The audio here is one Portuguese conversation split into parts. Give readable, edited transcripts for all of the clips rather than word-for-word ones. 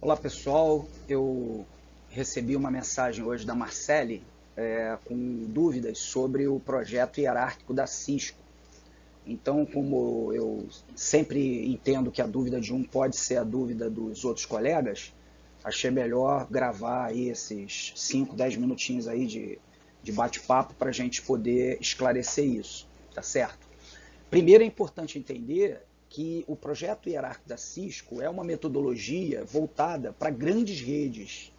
Olá pessoal, eu recebi uma mensagem hoje da Marcele com dúvidas sobre o projeto hierárquico da Cisco. Então, como eu sempre entendo que a dúvida de um pode ser a dúvida dos outros colegas, achei melhor gravar aí esses 5, 10 minutinhos aí de bate-papo para a gente poder esclarecer isso, tá certo? Primeiro é importante entender que o projeto hierárquico da Cisco é uma metodologia voltada para grandes redes,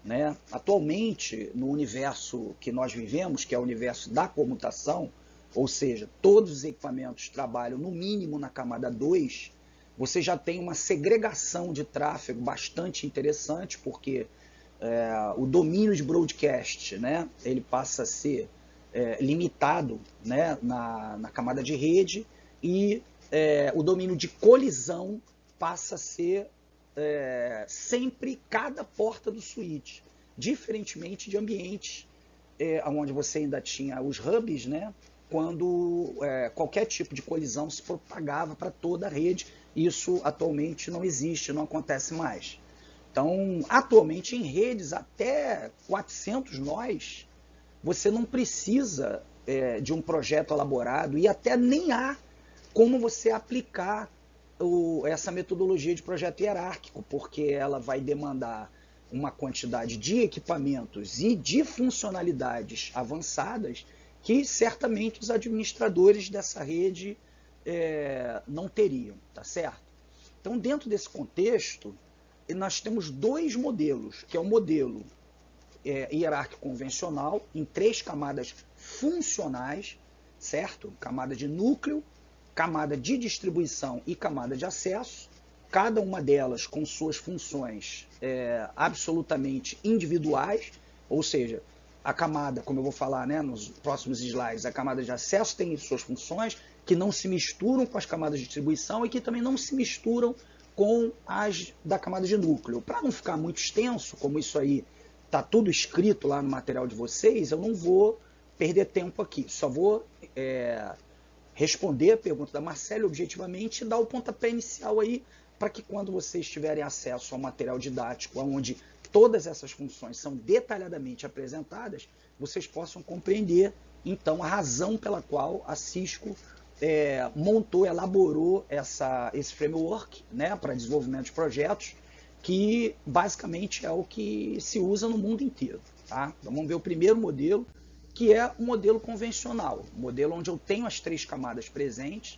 né? Atualmente, no universo que nós vivemos, que é o universo da comutação, ou seja, todos os equipamentos trabalham no mínimo na camada 2, você já tem uma segregação de tráfego bastante interessante, porque o domínio de broadcast, né, ele passa a ser limitado, né, na camada de rede, e o domínio de colisão passa a ser sempre cada porta do switch, diferentemente de ambientes onde você ainda tinha os hubs, né, quando qualquer tipo de colisão se propagava para toda a rede. Isso atualmente não existe, não acontece mais. Então, atualmente em redes até 400 nós, você não precisa de um projeto elaborado e até nem há como você aplicar essa metodologia de projeto hierárquico, porque ela vai demandar uma quantidade de equipamentos e de funcionalidades avançadas que certamente os administradores dessa rede não teriam, tá certo? Então, dentro desse contexto, nós temos dois modelos, que é o modelo hierárquico convencional, em 3 camadas funcionais, certo? Camada de núcleo, camada de distribuição e camada de acesso, cada uma delas com suas funções absolutamente individuais, ou seja, a camada, como eu vou falar, né, nos próximos slides, a camada de acesso tem suas funções que não se misturam com as camadas de distribuição e que também não se misturam com as da camada de núcleo. Para não ficar muito extenso, como isso aí está tudo escrito lá no material de vocês, eu não vou perder tempo aqui, só vou responder a pergunta da Marcele objetivamente e dar o pontapé inicial aí, para que quando vocês tiverem acesso ao material didático, onde todas essas funções são detalhadamente apresentadas, vocês possam compreender, então, a razão pela qual a Cisco montou, elaborou esse framework, né, para desenvolvimento de projetos, que basicamente é o que se usa no mundo inteiro. Tá? Então, vamos ver o primeiro modelo, que é o modelo convencional, o modelo onde eu tenho as 3 camadas presentes,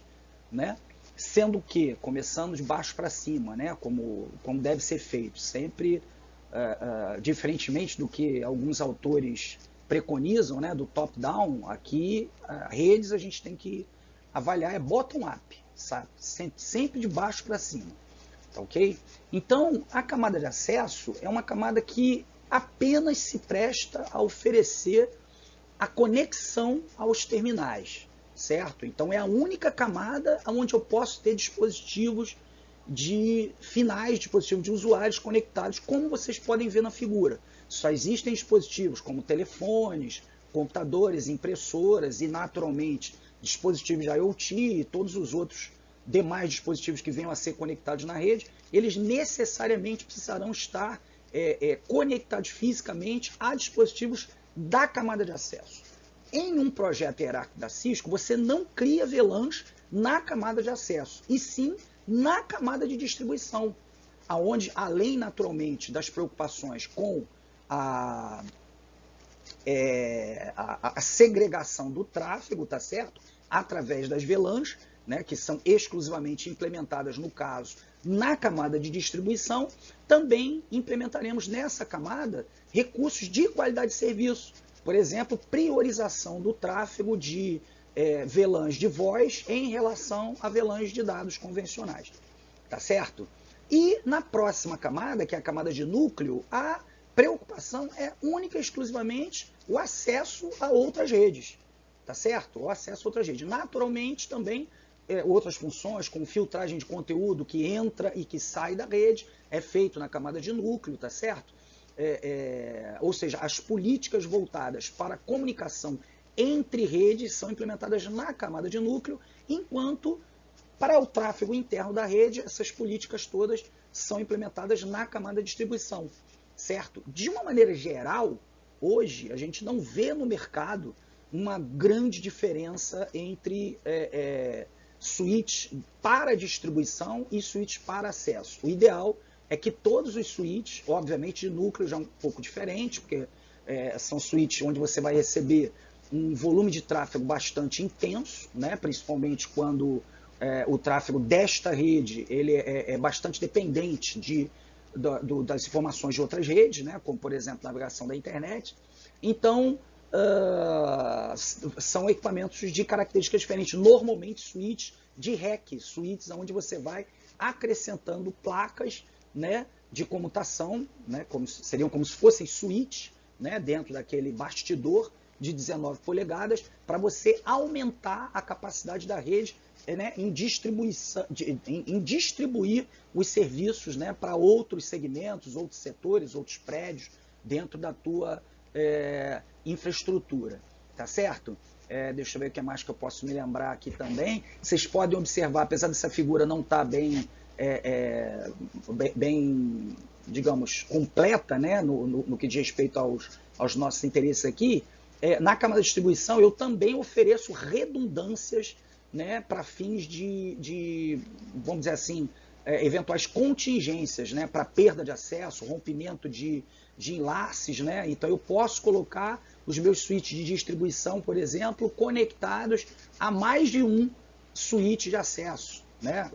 né? Sendo que, começando de baixo para cima, né? como deve ser feito, sempre diferentemente do que alguns autores preconizam, né? Do top-down, aqui, redes a gente tem que avaliar, é bottom-up, sabe? Sempre de baixo para cima, tá ok? Então, a camada de acesso é uma camada que apenas se presta a oferecer a conexão aos terminais, certo? Então é a única camada onde eu posso ter dispositivos finais, dispositivos de usuários conectados, como vocês podem ver na figura. Só existem dispositivos como telefones, computadores, impressoras e, naturalmente, dispositivos de IoT e todos os outros demais dispositivos que venham a ser conectados na rede, eles necessariamente precisarão estar conectados fisicamente a dispositivos da camada de acesso. Em um projeto hierárquico da Cisco, você não cria VLANs na camada de acesso, e sim na camada de distribuição, aonde, além naturalmente das preocupações com a segregação do tráfego, tá certo? Através das VLANs, né, que são exclusivamente implementadas, no caso, na camada de distribuição, também implementaremos nessa camada recursos de qualidade de serviço. Por exemplo, priorização do tráfego de VLANs de voz em relação a VLANs de dados convencionais. Tá certo? E na próxima camada, que é a camada de núcleo, a preocupação é única e exclusivamente o acesso a outras redes. Tá certo? O acesso a outras redes. Naturalmente, também outras funções, como filtragem de conteúdo que entra e que sai da rede, é feito na camada de núcleo, tá certo? Ou seja, as políticas voltadas para a comunicação entre redes são implementadas na camada de núcleo, enquanto para o tráfego interno da rede, essas políticas todas são implementadas na camada de distribuição, certo? De uma maneira geral, hoje a gente não vê no mercado uma grande diferença entre switch para distribuição e switch para acesso. O ideal é que todos os switches, obviamente de núcleo já é um pouco diferente, porque são switches onde você vai receber um volume de tráfego bastante intenso, né? Principalmente quando o tráfego desta rede ele é bastante dependente das informações de outras redes, né? Como, por exemplo, navegação da internet. Então, são equipamentos de características diferentes. Normalmente, switches de rack, switches onde você vai acrescentando placas, né, de comutação, né, seriam como se fossem switches, né, dentro daquele bastidor de 19 polegadas, para você aumentar a capacidade da rede, né, em distribuir os serviços, né, para outros segmentos, outros setores, outros prédios dentro da tua infraestrutura, tá certo? Deixa eu ver o que mais que eu posso me lembrar aqui também. Vocês podem observar, apesar dessa figura não estar bem, digamos, completa, né, no que diz respeito aos nossos interesses aqui, na camada de distribuição eu também ofereço redundâncias, né, para fins vamos dizer assim, eventuais contingências, né, para perda de acesso, rompimento de enlaces, né? Então eu posso colocar os meus switches de distribuição, por exemplo, conectados a mais de um switch de acesso, né?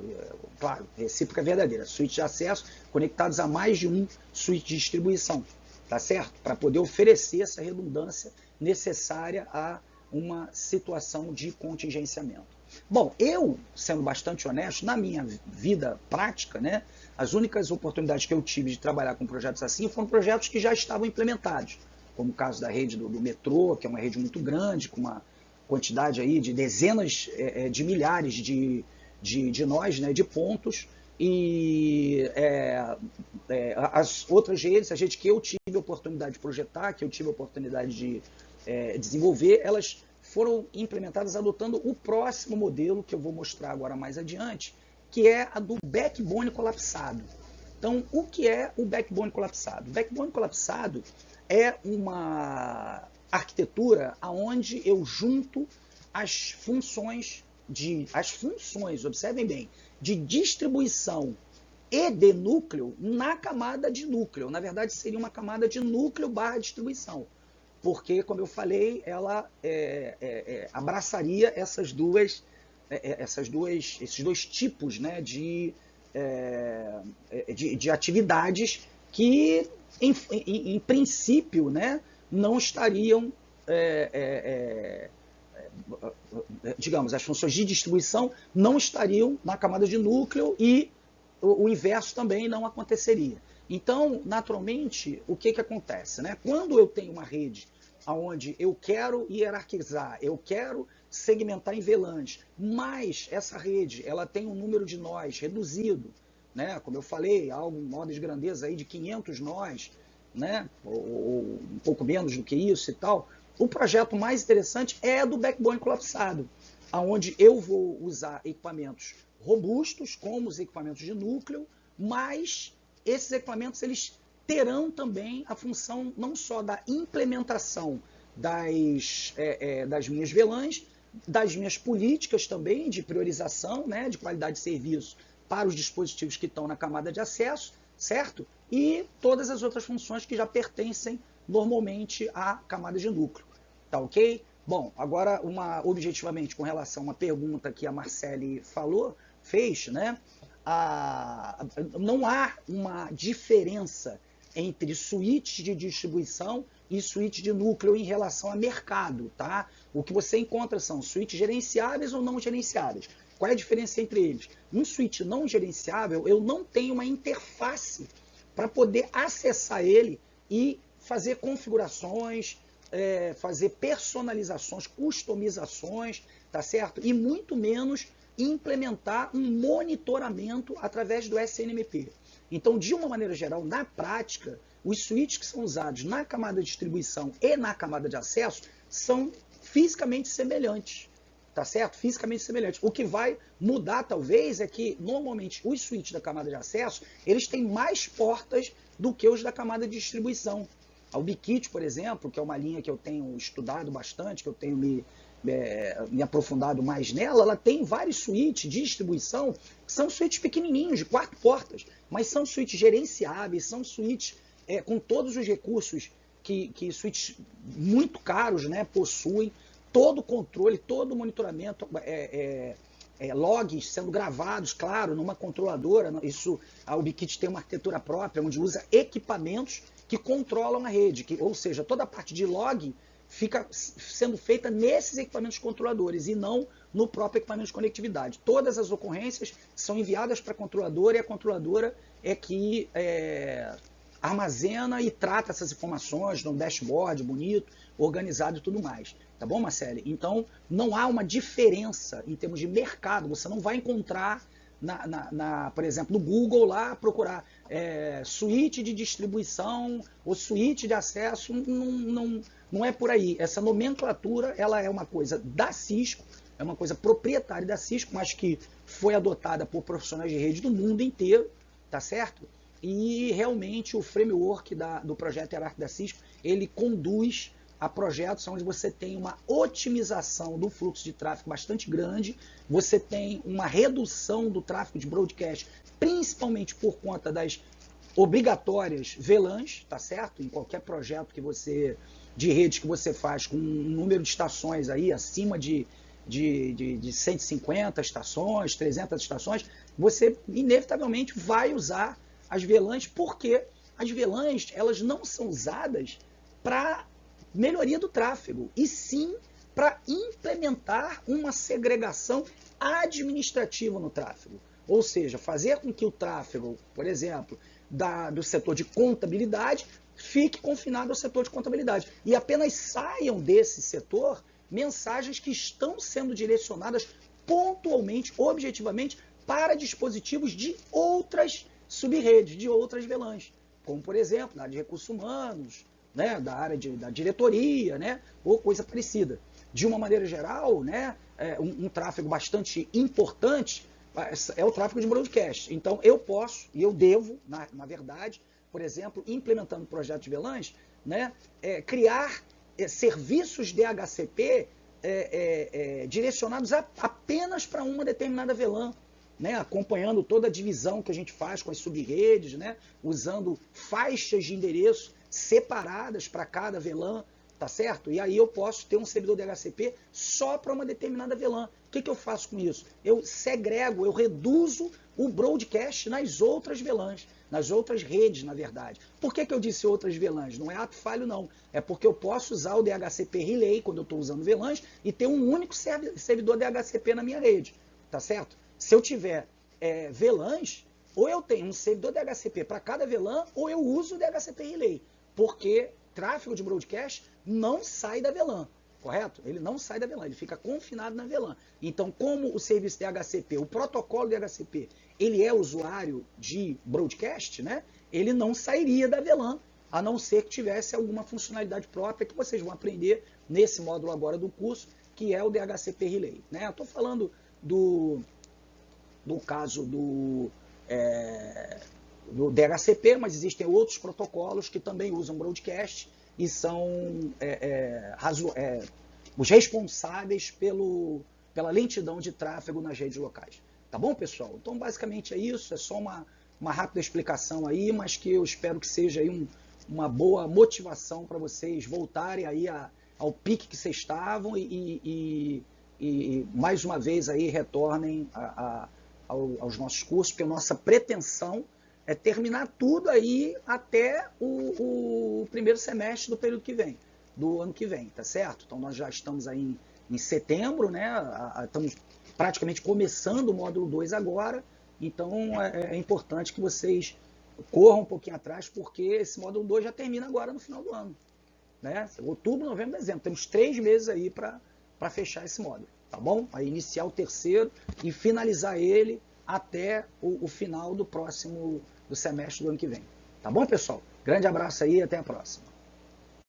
Claro, recíproca verdadeira, switch de acesso conectados a mais de um switch de distribuição, tá certo? Para poder oferecer essa redundância necessária a uma situação de contingenciamento. Bom, eu, sendo bastante honesto, na minha vida prática, né, as únicas oportunidades que eu tive de trabalhar com projetos assim foram projetos que já estavam implementados, como o caso da rede do metrô, que é uma rede muito grande, com uma quantidade aí de dezenas de milhares de nós, né, de pontos, e as outras redes, a rede que eu tive a oportunidade de projetar, que eu tive a oportunidade de desenvolver, elas foram implementadas adotando o próximo modelo, que eu vou mostrar agora mais adiante, que é a do backbone colapsado. Então, o que é o backbone colapsado? O backbone colapsado é uma arquitetura onde eu junto as funções, observem bem, de distribuição e de núcleo na camada de núcleo. Na verdade, seria uma camada de núcleo barra distribuição, porque, como eu falei, ela abraçaria esses dois tipos, né, de atividades que, em princípio, né, não estariam, digamos, as funções de distribuição não estariam na camada de núcleo e o inverso também não aconteceria. Então, naturalmente, o que acontece, né? Quando eu tenho uma rede onde eu quero hierarquizar, eu quero segmentar em VLANs, mas essa rede ela tem um número de nós reduzido, né? Como eu falei, algo em ordem de grandeza aí de 500 nós, né? Ou um pouco menos do que isso e tal. O projeto mais interessante é do backbone colapsado, onde eu vou usar equipamentos robustos, como os equipamentos de núcleo, mas esses equipamentos eles terão também a função não só da implementação das minhas VLANs, das minhas políticas também de priorização, né, de qualidade de serviço para os dispositivos que estão na camada de acesso, certo? E todas as outras funções que já pertencem normalmente à camada de núcleo. Tá ok? Bom, agora objetivamente com relação a uma pergunta que a Marcele fez, né? Não há uma diferença entre switch de distribuição e switch de núcleo em relação a mercado, tá? O que você encontra são switches gerenciáveis ou não gerenciáveis. Qual é a diferença entre eles? Um switch não gerenciável, eu não tenho uma interface para poder acessar ele e fazer configurações, fazer personalizações, customizações, tá certo? E muito menos implementar um monitoramento através do SNMP. Então, de uma maneira geral, na prática, os switches que são usados na camada de distribuição e na camada de acesso são fisicamente semelhantes, tá certo? Fisicamente semelhantes. O que vai mudar, talvez, é que, normalmente, os switches da camada de acesso, eles têm mais portas do que os da camada de distribuição. A Ubiquiti, por exemplo, que é uma linha que eu tenho estudado bastante, que eu tenho me aprofundado mais nela, ela tem vários switches de distribuição, que são switches pequenininhos, de 4 portas, mas são switches gerenciáveis, são switches com todos os recursos que switches muito caros, né, possuem, todo o controle, todo o monitoramento, logs sendo gravados, claro, numa controladora. Isso, a Ubiquiti tem uma arquitetura própria, onde usa equipamentos que controlam a rede, ou seja, toda a parte de log fica sendo feita nesses equipamentos controladores e não no próprio equipamento de conectividade. Todas as ocorrências são enviadas para a controladora e a controladora é que armazena e trata essas informações num dashboard bonito, organizado e tudo mais. Tá bom, Marcele? Então, não há uma diferença em termos de mercado. Você não vai encontrar, por exemplo, no Google lá, procurar suíte de distribuição ou suíte de acesso. Não é por aí. Essa nomenclatura, ela é uma coisa da Cisco, é uma coisa proprietária da Cisco, mas que foi adotada por profissionais de rede do mundo inteiro, tá certo? E realmente o framework do projeto hierárquico da Cisco, ele conduz a projetos onde você tem uma otimização do fluxo de tráfego bastante grande, você tem uma redução do tráfego de broadcast, principalmente por conta das obrigatórias VLANs, tá certo? Em qualquer projeto de rede que você faz com um número de estações aí acima de 150 estações, 300 estações, você inevitavelmente vai usar as VLANs, porque as VLANs, elas não são usadas para melhoria do tráfego, e sim para implementar uma segregação administrativa no tráfego. Ou seja, fazer com que o tráfego, por exemplo, do setor de contabilidade, fique confinado ao setor de contabilidade. E apenas saiam desse setor mensagens que estão sendo direcionadas pontualmente, objetivamente, para dispositivos de outras subredes, de outras VLANs. Como, por exemplo, na área de recursos humanos, né, da área da diretoria, né, ou coisa parecida. De uma maneira geral, né, um tráfego bastante importante é o tráfego de broadcast. Então, eu posso, e eu devo, na verdade, por exemplo, implementando projetos de VLANs, né, criar serviços DHCP direcionados apenas para uma determinada VLAN, né, acompanhando toda a divisão que a gente faz com as subredes, né, usando faixas de endereço separadas para cada VLAN, tá certo? E aí eu posso ter um servidor DHCP só para uma determinada VLAN. O que eu faço com isso? Eu segrego, eu reduzo o broadcast nas outras VLANs, nas outras redes, na verdade. Por que eu disse outras VLANs? Não é ato falho, não. É porque eu posso usar o DHCP Relay quando eu estou usando VLANs e ter um único servidor DHCP na minha rede, tá certo? Se eu tiver VLANs, ou eu tenho um servidor DHCP para cada VLAN, ou eu uso o DHCP Relay, porque tráfego de broadcast não sai da VLAN, correto? Ele não sai da VLAN, ele fica confinado na VLAN. Então, como o serviço DHCP, o protocolo DHCP, ele é usuário de broadcast, né? Ele não sairia da VLAN, a não ser que tivesse alguma funcionalidade própria que vocês vão aprender nesse módulo agora do curso, que é o DHCP Relay, né? Eu estou falando do caso do DHCP, mas existem outros protocolos que também usam broadcast e são os responsáveis pela lentidão de tráfego nas redes locais. Tá bom, pessoal? Então, basicamente é isso, é só uma rápida explicação aí, mas que eu espero que seja aí uma boa motivação para vocês voltarem aí ao pique que vocês estavam e mais uma vez aí retornem aos nossos cursos, porque a nossa pretensão é terminar tudo aí até o primeiro semestre do período que vem, do ano que vem, tá certo? Então nós já estamos aí em setembro, né? Estamos praticamente começando o módulo 2 agora, então é importante que vocês corram um pouquinho atrás, porque esse módulo 2 já termina agora no final do ano, né? Outubro, novembro, dezembro, temos 3 meses aí para fechar esse módulo, tá bom? Aí iniciar o terceiro e finalizar ele até o final do semestre do ano que vem. Tá bom, pessoal? Grande abraço aí e até a próxima.